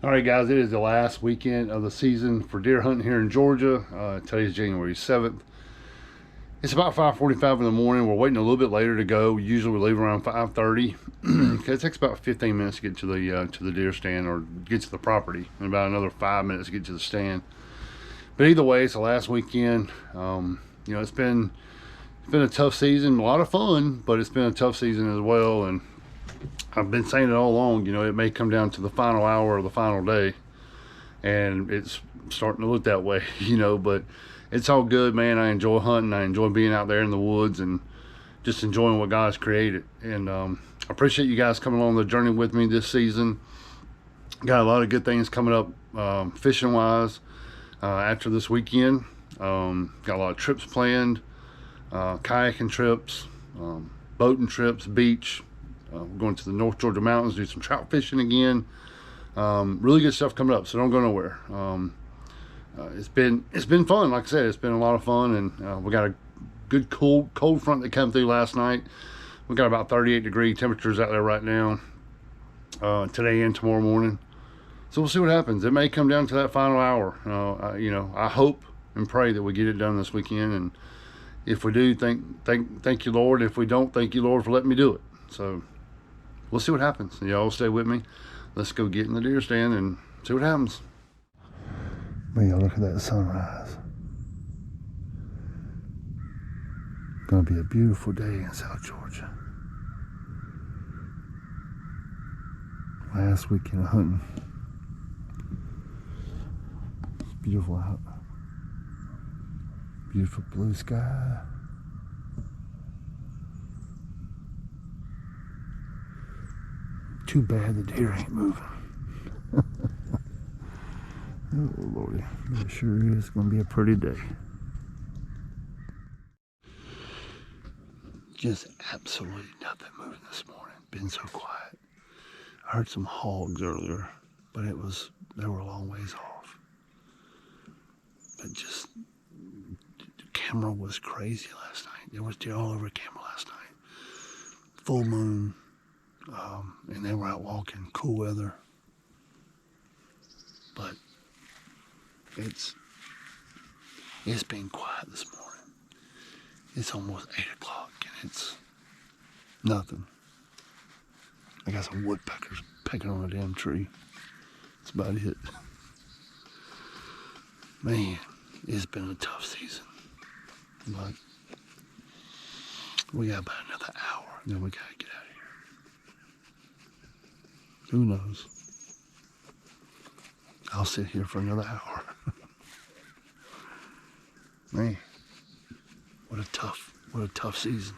All right, guys, it is the last weekend of the season for deer hunting here in Georgia. Today's January 7th. It's about 5:45 in the morning. We're waiting a little bit later to go. Usually we leave around 5:30. It takes about 15 minutes to get to the deer stand or get to the property, and about another 5 minutes to get to the stand. But either way, it's the last weekend. It's been a tough season, a lot of fun, but it's been a tough season as well. And I've been saying it all along, it may come down to the final hour of the final day, and it's starting to look that way, but it's all good, man. I enjoy hunting. I enjoy being out there in the woods and just enjoying what God's created. And I appreciate you guys coming along the journey with me this season. Got a lot of good things coming up fishing wise after this weekend. Got a lot of trips planned, kayaking trips, boating trips, beach. We're going to the North Georgia mountains, do some trout fishing again. Really good stuff coming up, so don't go nowhere. It's been fun. Like I said, it's been a lot of fun, and we got a good cold front that came through last night. We got about 38-degree temperatures out there right now, today and tomorrow morning. So we'll see what happens. It may come down to that final hour. I hope and pray that we get it done this weekend, and if we do, thank you, Lord. If we don't, thank you, Lord, for letting me do it. So we'll see what happens. Y'all stay with me. Let's go get in the deer stand and see what happens. Man, y'all look at that sunrise. Gonna be a beautiful day in South Georgia. Last weekend of hunting. It's beautiful out. Beautiful blue sky. Too bad the deer ain't moving. Oh Lordy, it sure is going to be a pretty day. Just absolutely nothing moving this morning. Been so quiet. I heard some hogs earlier, but they were a long ways off. But just the camera was crazy last night. There was deer all over camera last night. Full moon. And they were out walking, cool weather, but it's been quiet this morning. It's almost 8 o'clock and it's nothing. I got some woodpeckers pecking on a damn tree. That's about it. Man, it's been a tough season, but we got about another hour, and then we gotta get out of here. Who knows? I'll sit here for another hour. Man, what a tough season.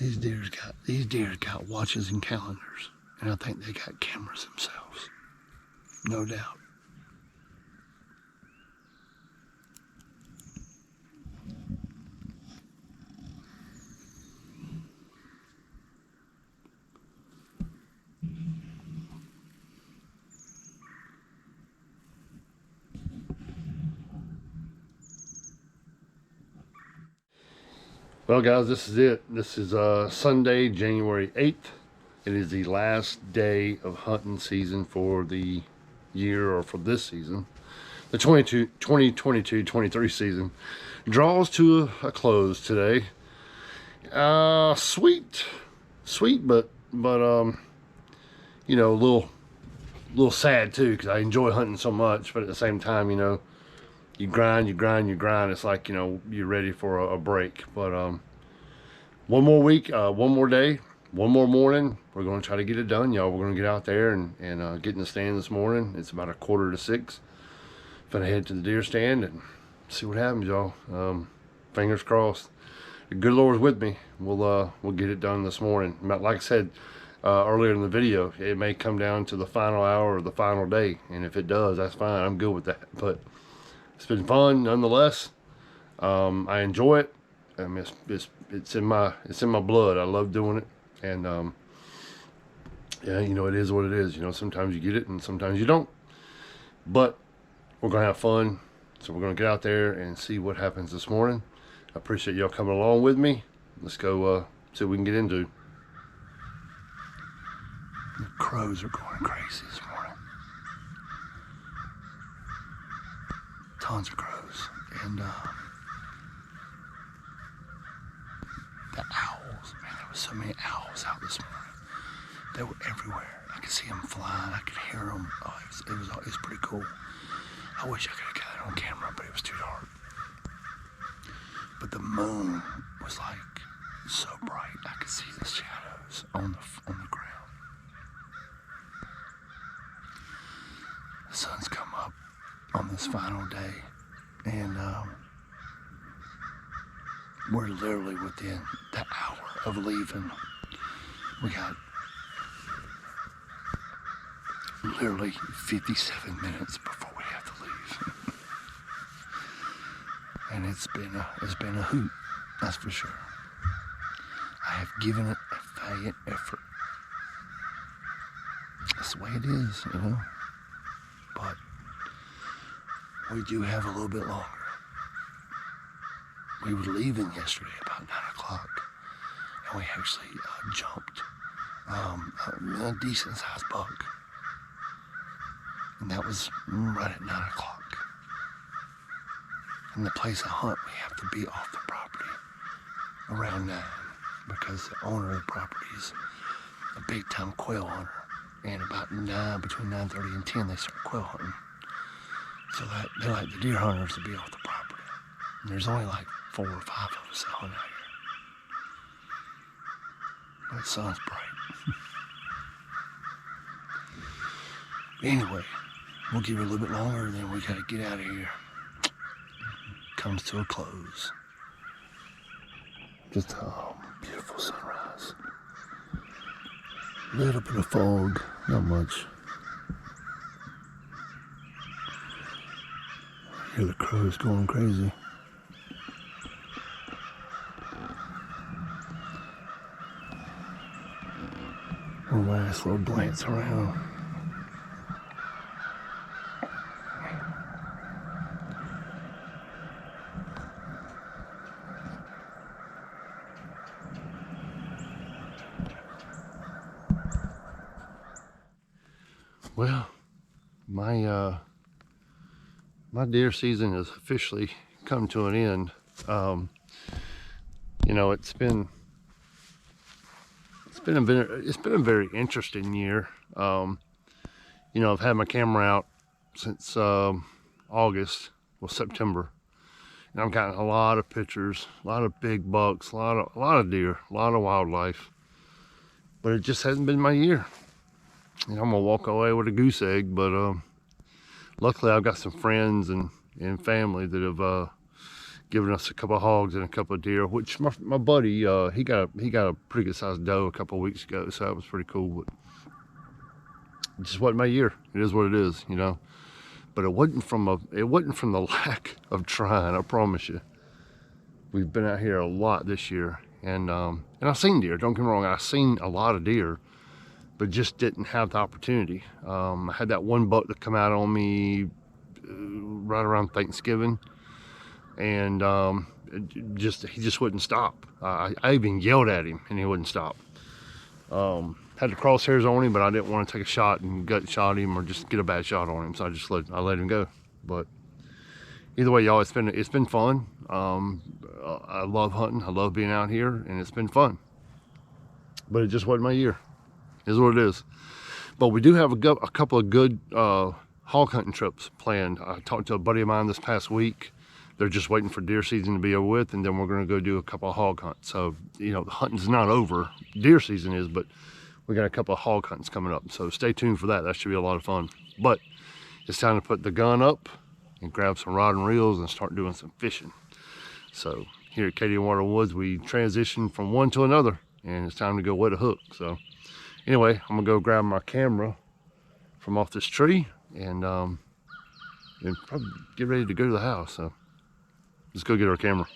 These deer got watches and calendars, and I think they got cameras themselves. No doubt. Well, guys, this is it. This is Sunday, January 8th. It is the last day of hunting season for the year, or for this season. The 2022-23 season draws to a close today. Sweet, but a little sad too, because I enjoy hunting so much, but at the same time, you grind. It's like, you're ready for a break. But one more week, one more day, one more morning. We're going to try to get it done, y'all. We're going to get out there and get in the stand this morning. It's about 5:45. Gonna head to the deer stand and see what happens, y'all. Fingers crossed. The good Lord's with me. We'll get it done this morning. Like I said earlier in the video, it may come down to the final hour or the final day, and if it does, that's fine. I'm good with that. But it's been fun nonetheless. I enjoy it. It's in my blood. I love doing it, and yeah, it is what it is. Sometimes you get it and sometimes you don't, but we're gonna have fun. So we're gonna get out there and see what happens this morning. I appreciate y'all coming along with me. Let's go see what we can get into. The crows are going crazy this morning. tons of crows. And the owls, man, there was so many owls out this morning. They were everywhere. I could see them flying. I could hear them. Oh, it was pretty cool. I wish I could have got it on camera, but it was too dark. But the moon was like so bright. I could see the shadows on the ground. The sun's come up on this final day, and we're literally within the hour of leaving. We got literally 57 minutes before we have to leave. And it's been a hoot, that's for sure. I have given it a valiant effort. That's the way it is, you know. But we do have a little bit longer. We were leaving yesterday about 9 o'clock, and we actually jumped a decent sized buck. And that was right at 9 o'clock. In the place I hunt, we have to be off the property around 9 because the owner of the property is a big time quail hunter. And about 9, between 9:30 and 10, they start quail hunting. So that they like the deer hunters to be off the property. And there's only like 4 or 5 of us that hunt out here. But the sun's bright. Anyway, we'll give it a little bit longer, and then we gotta get out of here. Comes to a close. Just a beautiful sunrise. A little bit of fog, not much. I hear the crows going crazy. A nice little glance around. Well, my deer season has officially come to an end. You know, it's been a very interesting year. You know, I've had my camera out since August, well, September, and I've gotten a lot of pictures, a lot of big bucks, a lot of deer, a lot of wildlife, but it just hasn't been my year. You know, I'm gonna walk away with a goose egg, but luckily I've got some friends and family that have given us a couple of hogs and a couple of deer, which my buddy, he got a pretty good sized doe a couple of weeks ago, so that was pretty cool. But it just wasn't my year. It is what it is, you know. But it wasn't from the lack of trying, I promise you. We've been out here a lot this year, and I've seen deer, don't get me wrong, I've seen a lot of deer, but just didn't have the opportunity. I had that one buck that come out on me right around Thanksgiving, and he just wouldn't stop. I even yelled at him, and he wouldn't stop. Had the crosshairs on him, but I didn't want to take a shot and gut shot him or just get a bad shot on him, so I let him go. But either way, y'all, it's been fun. I love hunting. I love being out here, and it's been fun. But it just wasn't my year. Is what it is. But we do have a couple of good hog hunting trips planned. I talked to a buddy of mine this past week. They're just waiting for deer season to be over with, and then we're going to go do a couple of hog hunts. So, you know, the hunting's not over. Deer season is, but we got a couple of hog hunts coming up. So stay tuned for that. That should be a lot of fun. But it's time to put the gun up and grab some rod and reels and start doing some fishing. So here at Kdwaterwoods, we transition from one to another, and it's time to go wet a hook. So anyway, I'm gonna go grab my camera from off this tree and probably get ready to go to the house. So let's go get our camera.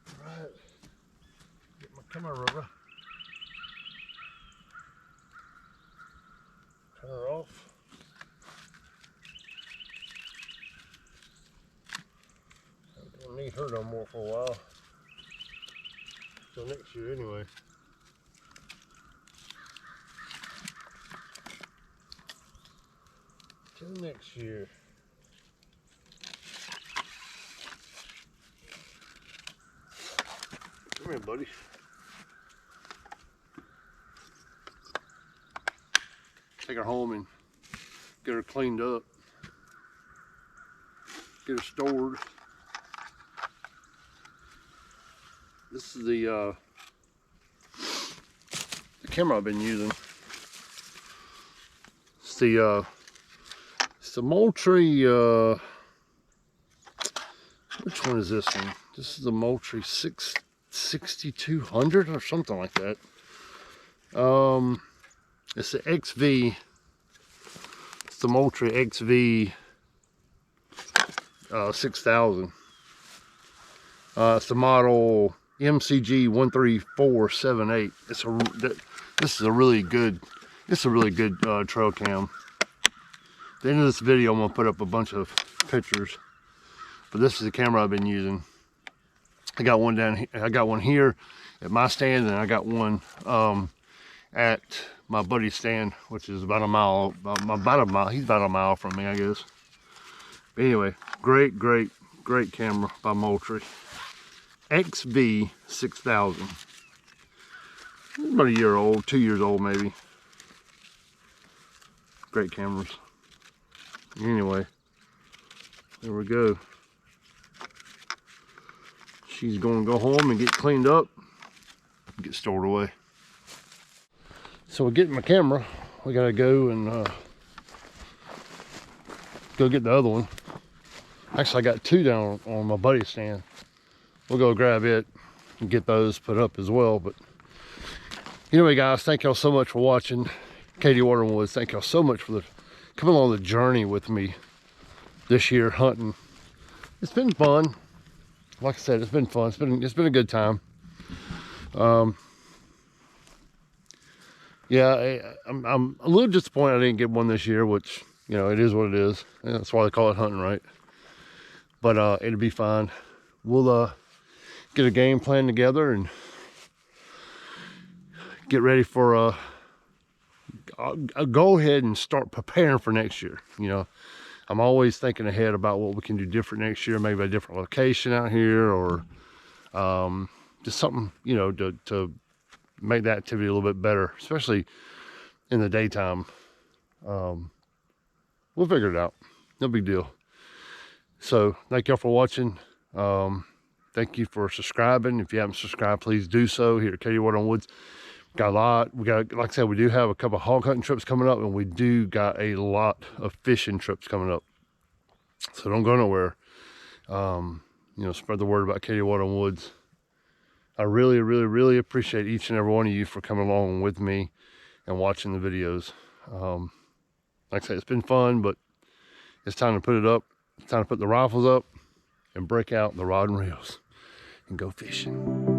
All right, get my camera rubber. Turn her off. see her no more for a while. Till next year anyway. Till next year. Come here, buddy. Take her home and get her cleaned up. Get her stored. This is the camera I've been using. It's the Moultrie. Which one is this one? This is the Moultrie 6200 or something like that. It's the XV. It's the Moultrie XV 6000. It's the model MCG 13478. This is a really good trail cam. At the end of this video, I'm gonna put up a bunch of pictures, but this is the camera I've been using. I got one down here. I got one here at my stand, and I got one at my buddy's stand, which is about a mile. He's about a mile from me, I guess. But anyway, great camera by Moultrie. XV 6000. About a year old, 2 years old maybe. Great cameras. Anyway, there we go. She's going to go home and get cleaned up, get stored away. So we're getting my camera. We gotta go and go get the other one. Actually, I got two down on my buddy's stand. We'll go grab it and get those put up as well. But anyway, guys, thank y'all so much for watching. Kdwaterwoods, thank y'all so much for coming along the journey with me this year hunting. It's been fun. Like I said, it's been fun. It's been a good time. Yeah, I'm a little disappointed I didn't get one this year, which, you know, it is what it is. And that's why they call it hunting, right? But it'll be fine. We'll get a game plan together and get ready for I'll go ahead and start preparing for next year. You know, I'm always thinking ahead about what we can do different next year, maybe a different location out here, or just something, you know, to make that activity a little bit better, especially in the daytime. We'll figure it out. No big deal. So thank y'all for watching. Thank you for subscribing. If you haven't subscribed, please do so here at Kdwaterwoods. Got a lot. We got, like I said, we do have a couple of hog hunting trips coming up, and we do got a lot of fishing trips coming up. So don't go nowhere. You know, spread the word about Kdwaterwoods. I really appreciate each and every one of you for coming along with me and watching the videos. Like I said, it's been fun, but it's time to put it up. It's time to put the rifles up and break out the rod and reels and go fishing.